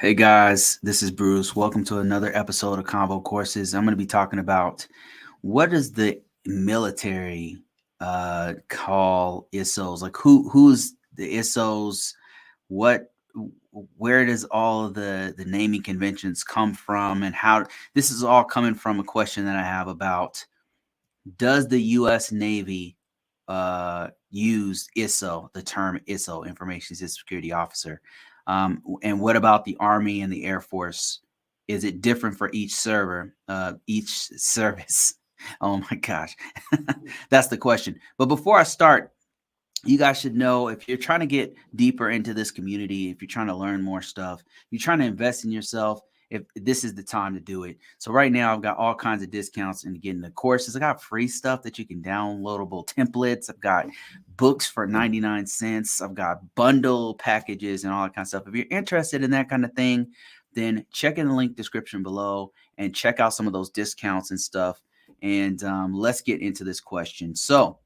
Hey guys, this is Bruce. Welcome to another episode of ConvoCourses. I'm going to be talking about what does the military call ISOs? Like who's the ISOs? What where does all of the naming conventions come from, and how this is all coming from a question that I have about does the U.S. Navy use ISO, the term ISO, Information Security Officer? And what about the Army and the Air Force? Is it different for each service? Oh my gosh, that's the question. But before I start, you guys should know if you're trying to get deeper into this community, if you're trying to learn more stuff, you're trying to invest in yourself, if this is the time to do it. So right now I've got all kinds of discounts and getting the courses. I got free stuff that you can downloadable templates. I've got books for 99 cents. I've got bundle packages and all that kind of stuff. If you're interested in that kind of thing, then check in the link description below and check out some of those discounts and stuff. And let's get into this question. So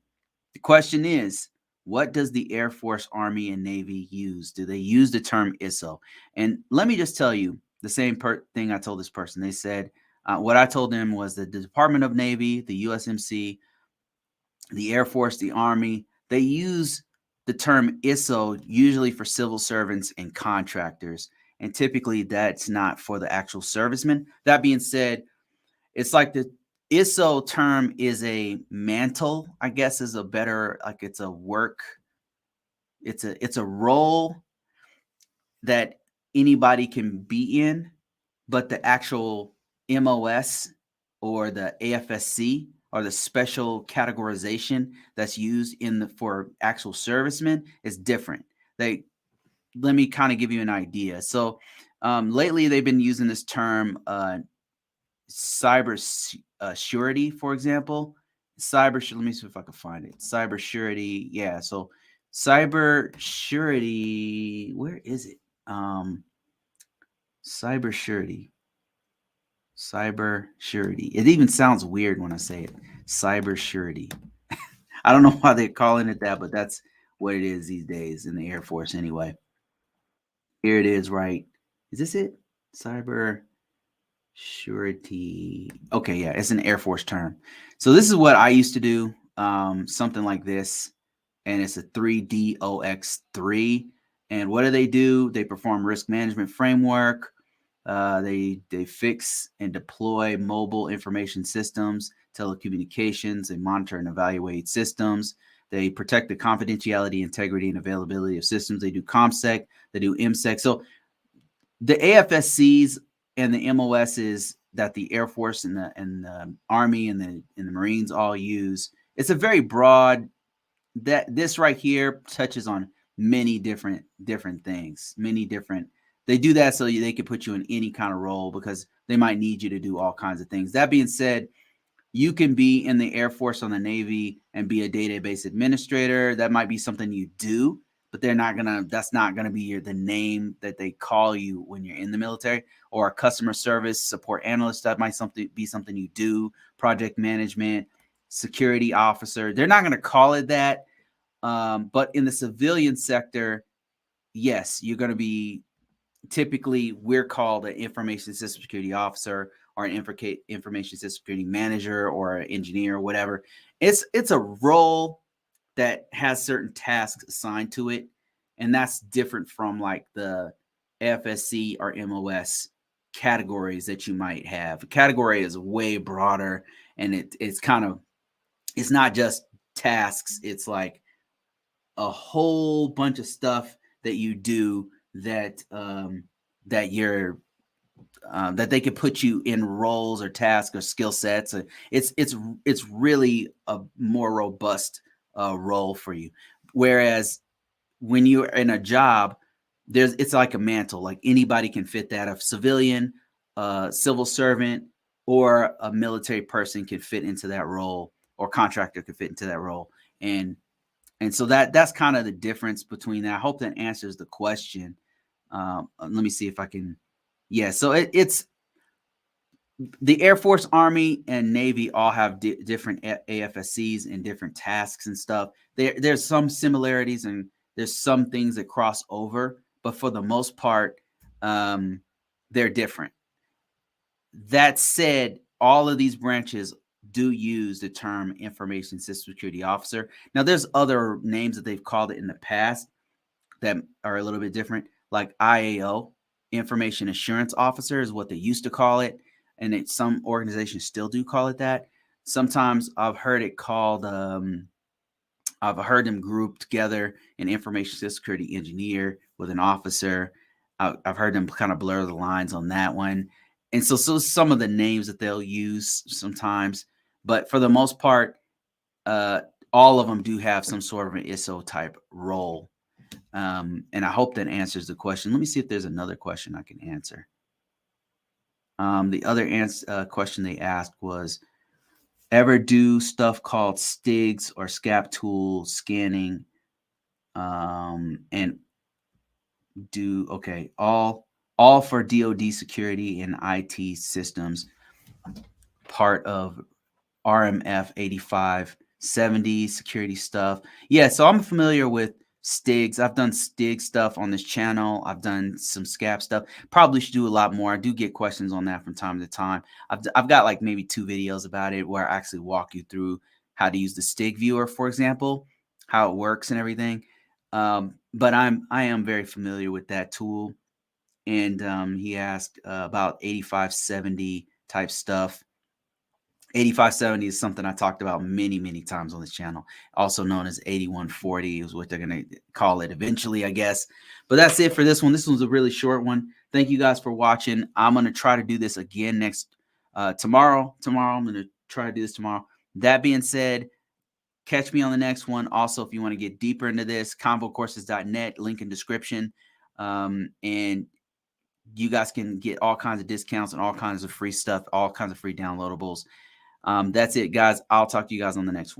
the question is, what does the Air Force, Army, and Navy use? Do they use the term ISO? And let me just tell you the same thing I told this person. They said, what I told them was that the Department of Navy, the USMC, the Air Force, the Army, they use the term ISO usually for civil servants and contractors. And typically that's not for the actual servicemen. That being said, it's like the ISO term is a mantle, I guess is a better, like it's a work, it's a role that anybody can be in, but the actual MOS or the AFSC or the special categorization that's used in the for actual servicemen is different. They Let me kind of give you an idea. So lately they've been using this term cyber surety, for example. Let me see if I can find it. Cyber surety. Yeah. So cyber surety, where is it? Um, cyber surety. Cyber surety. It even sounds weird when I say it. Cyber surety. I don't know why they're calling it that, but that's what it is these days in the Air Force anyway. Here it is, right? Is this it? Cyber Surety. Okay, yeah, it's an Air Force term. So this is what I used to do, something like this, and it's a 3DOX3. And what do? They perform risk management framework. They fix and deploy mobile information systems, telecommunications. They monitor and evaluate systems. They protect the confidentiality, integrity, and availability of systems. They do ComSec. They do MSec. So the AFSCs and the MOSs that the Air Force and the Army and the Marines all use, it's a very broad. That this right here touches on many different things, many different. They do that so they can put you in any kind of role because they might need you to do all kinds of things. That being said, you can be in the Air Force or the Navy and be a database administrator. That might be something you do, but that's not gonna be the name that they call you when you're in the military. Or a customer service support analyst, that might be something you do. Project management, security officer. They're not gonna call it that. But in the civilian sector, yes, you're gonna be typically we're called an information system security officer or an information system security manager or an engineer or whatever. It's a role that has certain tasks assigned to it, and that's different from like the FSC or MOS categories that you might have. A category is way broader, and it's not just tasks. It's like a whole bunch of stuff that you do that you're that they could put you in roles or tasks or skill sets. It's really a more robust role for you. Whereas when you're in a job, it's like a mantle. Like anybody can fit that. A civilian, civil servant, or a military person can fit into that role, or contractor could fit into that role. And so that's kind of the difference between that. I hope that answers the question. Let me see if I can. Yeah, so it's the Air Force, Army, and Navy all have different AFSCs and different tasks and stuff. There's some similarities and there's some things that cross over, but for the most part, they're different. That said, all of these branches do use the term information system security officer. Now, there's other names that they've called it in the past that are a little bit different, like IAO, information assurance officer is what they used to call it. And some organizations still do call it that. Sometimes I've heard it called, I've heard them grouped together, an information security engineer with an officer. I've heard them kind of blur the lines on that one. And so some of the names that they'll use sometimes, but for the most part, uh, all of them do have some sort of an ISO type role. And I hope that answers the question. Let me see if there's another question I can answer. The other question they asked was, ever do stuff called STIGs or SCAP tool scanning, and do okay, all for DoD security and IT systems, part of RMF 8570 security stuff. Yeah, so I'm familiar with STIGs. I've done STIG stuff on this channel. I've done some SCAP stuff. Probably should do a lot more. I do get questions on that from time to time. I've got like maybe 2 videos about it where I actually walk you through how to use the STIG viewer, for example, how it works and everything. But I am very familiar with that tool. And he asked about 8570 type stuff. 8570 is something I talked about many times on this channel, also known as 8140 is what they're going to call it eventually, I guess. But that's it for this one. This one's a really short one. Thank you guys for watching. I'm going to try to do this again tomorrow. I'm going to try to do this tomorrow. That being said, catch me on the next one. Also, if you want to get deeper into this, ConvoCourses.net, link in description. And you guys can get all kinds of discounts and all kinds of free stuff, all kinds of free downloadables. That's it, guys. I'll talk to you guys on the next one.